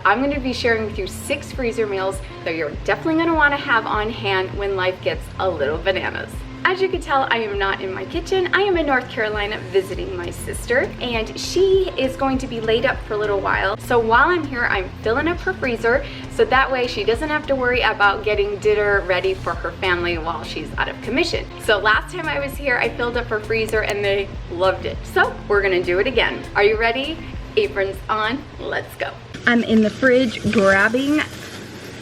I'm going to be sharing with you 6 freezer meals that you're definitely going to want to have on hand when life gets a little bananas. As you can tell, I am not in my kitchen. I am in North Carolina visiting my sister, and she is going to be laid up for a little while. So while I'm here, I'm filling up her freezer so that way she doesn't have to worry about getting dinner ready for her family while she's out of commission. So last time I was here, I filled up her freezer and they loved it. So we're gonna do it again. Are you ready? Aprons on, let's go. I'm in the fridge grabbing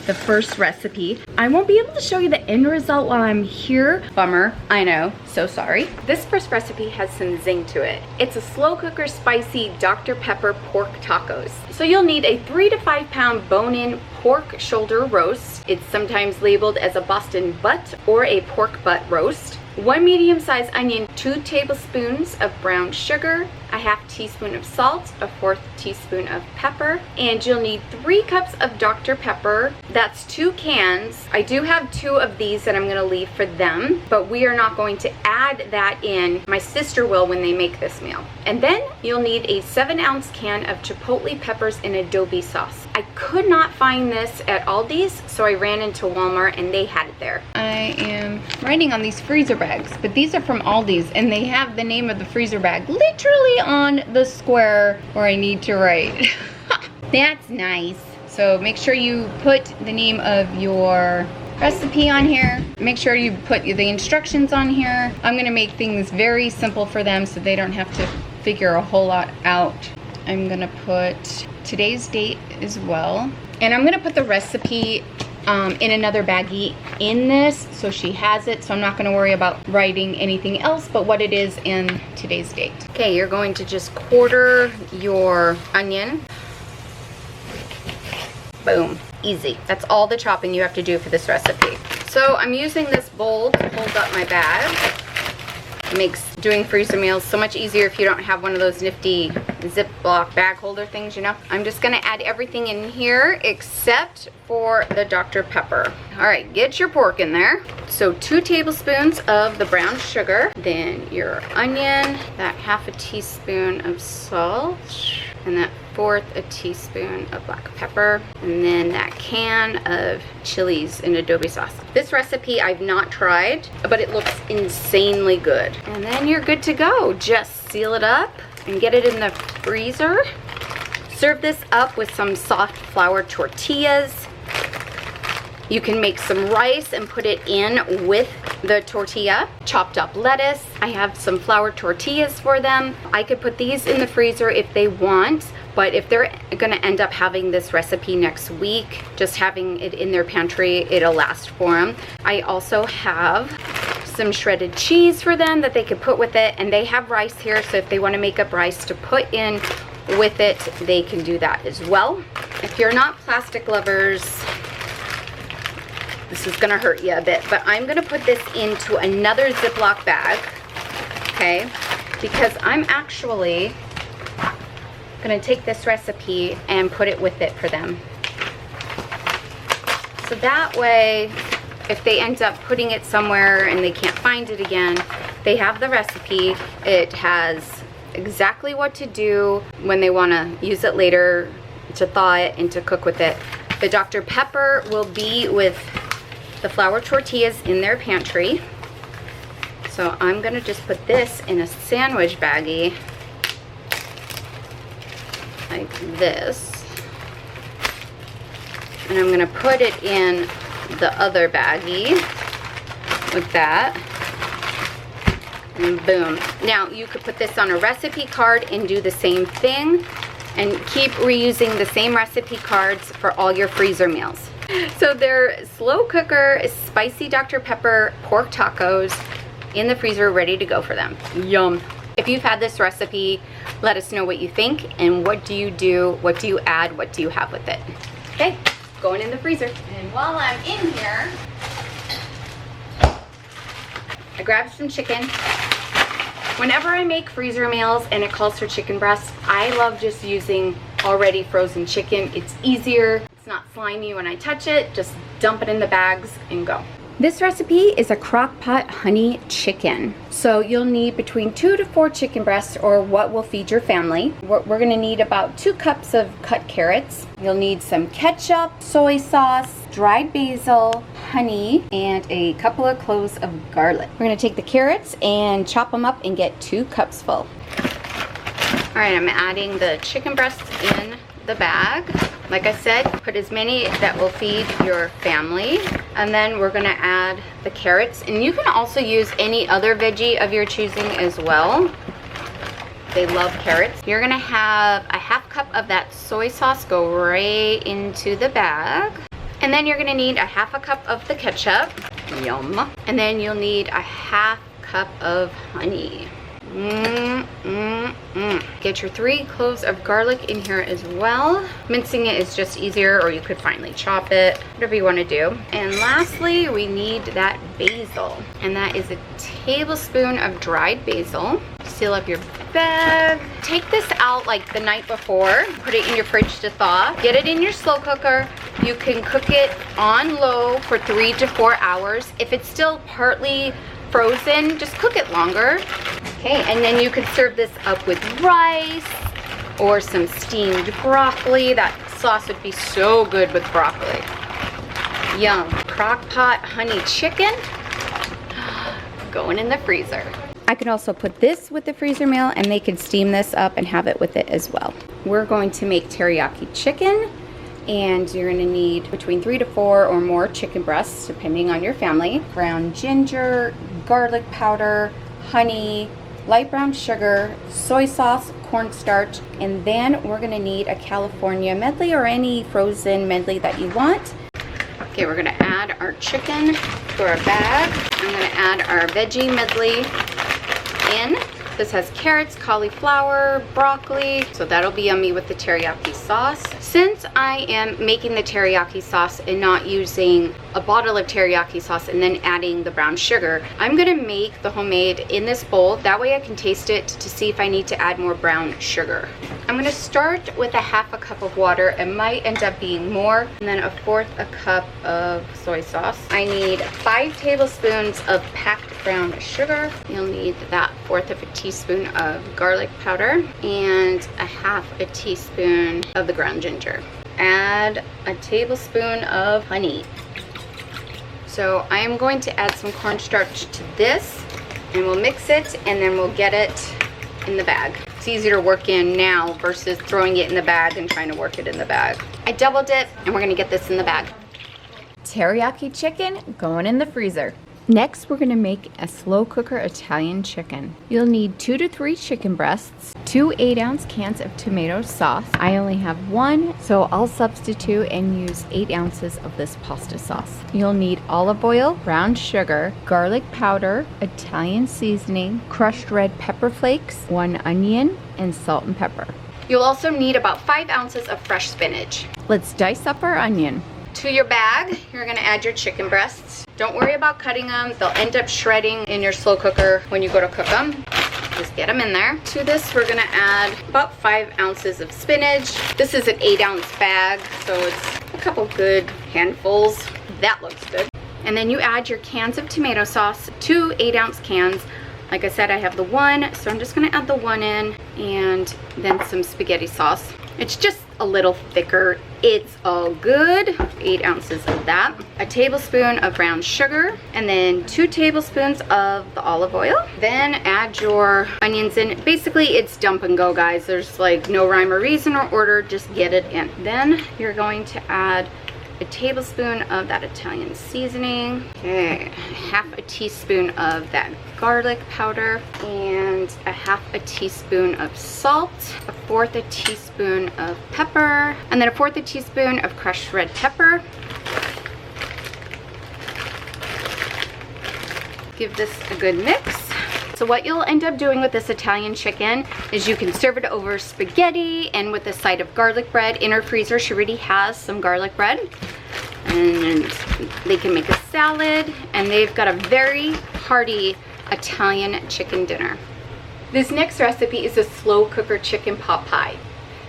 the first recipe. I won't be able to show you the end result while I'm here. Bummer, I know, so sorry. This first recipe has some zing to it. It's a slow cooker spicy Dr. Pepper pork tacos. So you'll need a 3 to 5 pound bone-in pork shoulder roast. It's sometimes labeled as a Boston butt or a pork butt roast. 1 medium-sized onion, 2 tablespoons of brown sugar, a 1/2 teaspoon of salt, a 1/4 teaspoon of pepper, and you'll need 3 cups of Dr. Pepper. That's 2 cans. I do have 2 of these that I'm gonna leave for them, but we are not going to add that in. My sister will when they make this meal. And then you'll need a 7-ounce can of chipotle peppers in adobe sauce. I could not find this at Aldi's, so I ran into Walmart and they had it there. I am writing on these freezer bags, but these are from Aldi's and they have the name of the freezer bag literally on the square where I need to write. That's nice. So make sure you put the name of your recipe on here. Make sure you put the instructions on here. I'm gonna make things very simple for them so they don't have to figure a whole lot out. I'm gonna put today's date as well. And I'm gonna put the recipe in another baggie in this so she has it, so I'm not going to worry about writing anything else but what it is in today's date. Okay, you're going to just quarter your onion. Boom, easy. That's all the chopping you have to do for this recipe. So I'm using this bowl to hold up my bag. It makes doing freezer meals so much easier if you don't have one of those nifty Ziploc bag holder things, you know. I'm just gonna add everything in here except for the Dr. Pepper. All right, get your pork in there. So 2 tablespoons of the brown sugar, then your onion, that 1/2 teaspoon of salt, and that 1/4 teaspoon of black pepper, and then that can of chilies in adobe sauce. This recipe I've not tried, but it looks insanely good. And then you're good to go. Just seal it up and get it in the freezer. Serve this up with some soft flour tortillas. You can make some rice and put it in with the tortilla. Chopped up lettuce. I have some flour tortillas for them. I could put these in the freezer if they want, but if they're gonna end up having this recipe next week, just having it in their pantry, it'll last for them. I also have some shredded cheese for them that they could put with it, and they have rice here, so if they want to make up rice to put in with it, they can do that as well. If you're not plastic lovers, this is gonna hurt you a bit, but I'm gonna put this into another Ziploc bag, okay? Because I'm actually gonna take this recipe and put it with it for them. So that way, if they end up putting it somewhere and they can't find it again, they have the recipe. It has exactly what to do when they wanna use it later, to thaw it and to cook with it. The Dr. Pepper will be with the flour tortillas in their pantry. So I'm gonna just put this in a sandwich baggie like this. And I'm gonna put it in the other baggie with that. And boom. Now you could put this on a recipe card and do the same thing and keep reusing the same recipe cards for all your freezer meals. So they're slow cooker, spicy Dr. Pepper pork tacos in the freezer, ready to go for them. Yum. If you've had this recipe, let us know what you think and what do you do, what do you add, what do you have with it. Okay, going in the freezer. And while I'm in here, I grabbed some chicken. Whenever I make freezer meals and it calls for chicken breast, I love just using already frozen chicken. It's easier. It's not slimy when I touch it. Just dump it in the bags and go. This recipe is a crock pot honey chicken. So you'll need between 2 to 4 chicken breasts, or what will feed your family. We're gonna need about 2 cups of cut carrots. You'll need some ketchup, soy sauce, dried basil, honey, and a couple of cloves of garlic. We're gonna take the carrots and chop them up and get 2 cups full. All right, I'm adding the chicken breasts in the bag. Like I said, put as many that will feed your family. And then we're gonna add the carrots. And you can also use any other veggie of your choosing as well. They love carrots. You're gonna have a half cup of that soy sauce go right into the bag. And then you're gonna need a half a cup of the ketchup. Yum. And then you'll need a half cup of honey. Get your 3 cloves of garlic in here as well. Mincing it is just easier, or you could finely chop it, whatever you want to do. And lastly, we need that basil, and that is a tablespoon of dried basil. Seal up your bag. Take this out like the night before, put it in your fridge to thaw. Get it in your slow cooker. You can cook it on low for 3 to 4 hours. If it's still partly frozen, just cook it longer. Okay, and then you could serve this up with rice or some steamed broccoli. That sauce would be so good with broccoli. Yum. Crock pot honey chicken going in the freezer. I could also put this with the freezer meal, and they could steam this up and have it with it as well. We're going to make teriyaki chicken, and you're gonna need between 3 to 4 or more chicken breasts, depending on your family. Ground ginger, garlic powder, honey, light brown sugar, soy sauce, cornstarch, and then we're gonna need a California medley or any frozen medley that you want. Okay, we're gonna add our chicken to our bag. I'm gonna add our veggie medley in. This has carrots, cauliflower, broccoli, so that'll be yummy with the teriyaki sauce. Since I am making the teriyaki sauce and not using a bottle of teriyaki sauce and then adding the brown sugar, I'm gonna make the homemade in this bowl. That way I can taste it to see if I need to add more brown sugar. I'm gonna start with a half a cup of water. It might end up being more, and then a 1/4 a cup of soy sauce. I need 5 tablespoons of packed brown sugar. You'll need that 1/4 of a teaspoon of garlic powder and a 1/2 a teaspoon of the ground ginger. Add a tablespoon of honey. So I am going to add some cornstarch to this, and we'll mix it, and then we'll get it in the bag. It's easier to work in now versus throwing it in the bag and trying to work it in the bag. I doubled it, and we're gonna get this in the bag. Teriyaki chicken going in the freezer. Next, we're gonna make a slow cooker Italian chicken. You'll need 2 to 3 chicken breasts, 2 8-ounce cans of tomato sauce. I only have 1, so I'll substitute and use 8 ounces of this pasta sauce. You'll need olive oil, brown sugar, garlic powder, Italian seasoning, crushed red pepper flakes, 1 onion, and salt and pepper. You'll also need about 5 ounces of fresh spinach. Let's dice up our onion. To your bag, you're gonna add your chicken breasts. Don't worry about cutting them. They'll end up shredding in your slow cooker when you go to cook them. Just get them in there. To this, we're gonna add about 5 ounces of spinach. This is an 8-ounce bag, so it's a couple good handfuls. That looks good. And then you add your cans of tomato sauce, 2 8-ounce cans. Like I said, I have the 1, so I'm just gonna add the 1 in, and then some spaghetti sauce. It's just a little thicker. It's all good. 8 ounces of that. A tablespoon of brown sugar, and then 2 tablespoons of the olive oil. Then add your onions in. Basically, it's dump and go, guys. There's like no rhyme or reason or order. Just get it in. Then you're going to add a tablespoon of that Italian seasoning. Okay, 1/2 a teaspoon of that garlic powder, and a 1/2 a teaspoon of salt, a 1/4 a teaspoon of pepper, and then a 1/4 a teaspoon of crushed red pepper. Give this a good mix. So what you'll end up doing with this Italian chicken is you can serve it over spaghetti and with a side of garlic bread. In her freezer, she already has some garlic bread. And they can make a salad, and they've got a very hearty Italian chicken dinner. This next recipe is a slow cooker chicken pot pie.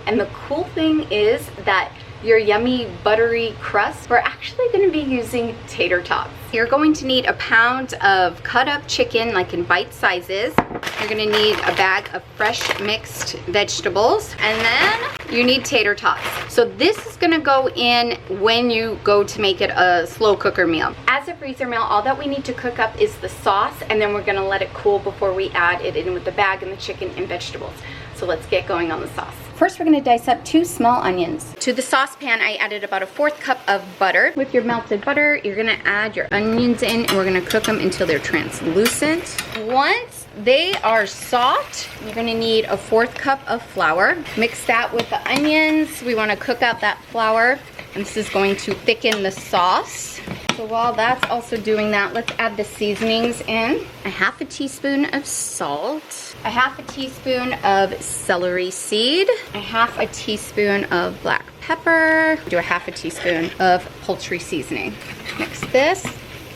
And the cool thing is that your yummy buttery crust, we're actually going to be using tater tots. You're going to need a pound of cut up chicken, like in bite sizes. You're going to need a bag of fresh mixed vegetables, and then you need tater tots. So this is going to go in when you go to make it a slow cooker meal. As a freezer meal, all that we need to cook up is the sauce, and then we're going to let it cool before we add it in with the bag and the chicken and vegetables. So let's get going on the sauce. First, we're going to dice up 2 small onions. To the saucepan, I added about a 1/4 cup of butter. With your melted butter, you're going to add your onions in, and we're going to cook them until they're translucent. Once they are soft, you're going to need a 1/4 cup of flour. Mix that with the onions. We want to cook out that flour, and this is going to thicken the sauce. So while that's also doing that, let's add the seasonings in. A 1/2 teaspoon of salt, a 1/2 teaspoon of celery seed, a 1/2 teaspoon of black pepper, do a 1/2 teaspoon of poultry seasoning. Mix this.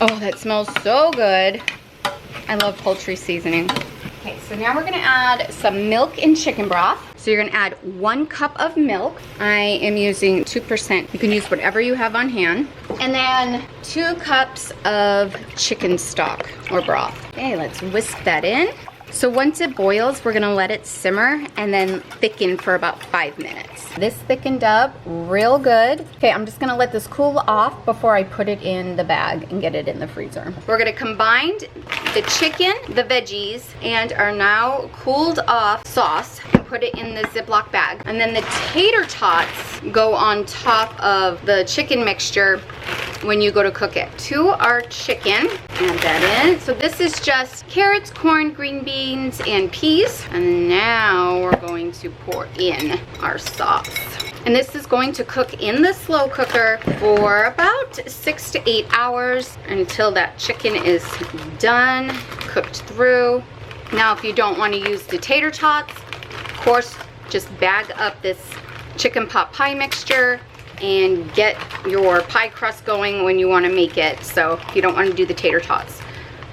Oh, that smells so good. I love poultry seasoning. Okay, so now we're gonna add some milk and chicken broth. So you're gonna add 1 cup of milk. I am using 2%. You can use whatever you have on hand. And then 2 cups of chicken stock or broth. Okay, let's whisk that in. So once it boils, we're gonna let it simmer and then thicken for about 5 minutes. This thickened up real good. Okay, I'm just gonna let this cool off before I put it in the bag and get it in the freezer. We're gonna combine the chicken, the veggies, and our now cooled off sauce and put it in the Ziploc bag. And then the tater tots go on top of the chicken mixture when you go to cook it. To our chicken, add that in. So this is just carrots, corn, green beans, and peas. And now we're going to pour in our sauce. And this is going to cook in the slow cooker for about 6 to 8 hours until that chicken is done, cooked through. Now, if you don't want to use the tater tots, of course, just bag up this chicken pot pie mixture and get your pie crust going when you want to make it. So you don't want to do the tater tots.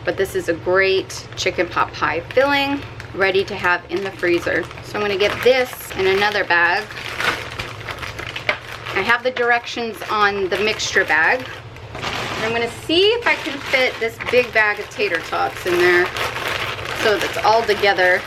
But this is a great chicken pot pie filling ready to have in the freezer. So I'm going to get this in another bag. I have the directions on the mixture bag. And I'm going to see if I can fit this big bag of tater tots in there so that's all together.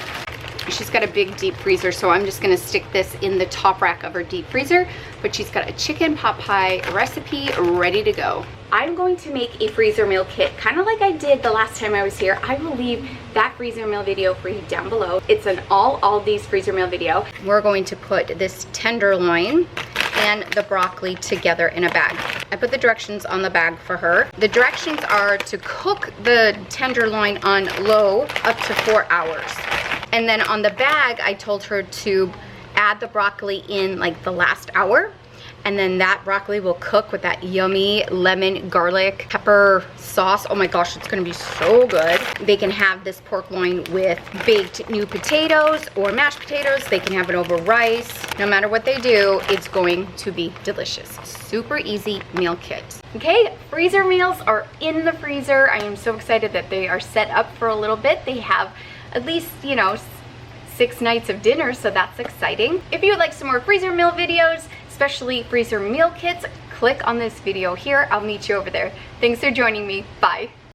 She's got a big deep freezer, so I'm just gonna stick this in the top rack of her deep freezer, but she's got a chicken pot pie recipe ready to go. I'm going to make a freezer meal kit, kind of like I did the last time I was here. I will leave that freezer meal video for you down below. It's an all Aldi's freezer meal video. We're going to put this tenderloin and the broccoli together in a bag. I put the directions on the bag for her. The directions are to cook the tenderloin on low up to 4 hours. And then on the bag, I told her to add the broccoli in like the last hour. And then that broccoli will cook with that yummy lemon, garlic, pepper sauce. Oh my gosh, it's gonna be so good. They can have this pork loin with baked new potatoes or mashed potatoes. They can have it over rice. No matter what they do, it's going to be delicious. Super easy meal kit. Okay, freezer meals are in the freezer. I am so excited that they are set up for a little bit. They have at least, you know, 6 nights of dinner, so that's exciting. If you would like some more freezer meal videos, especially freezer meal kits, click on this video here. I'll meet you over there. Thanks for joining me. Bye.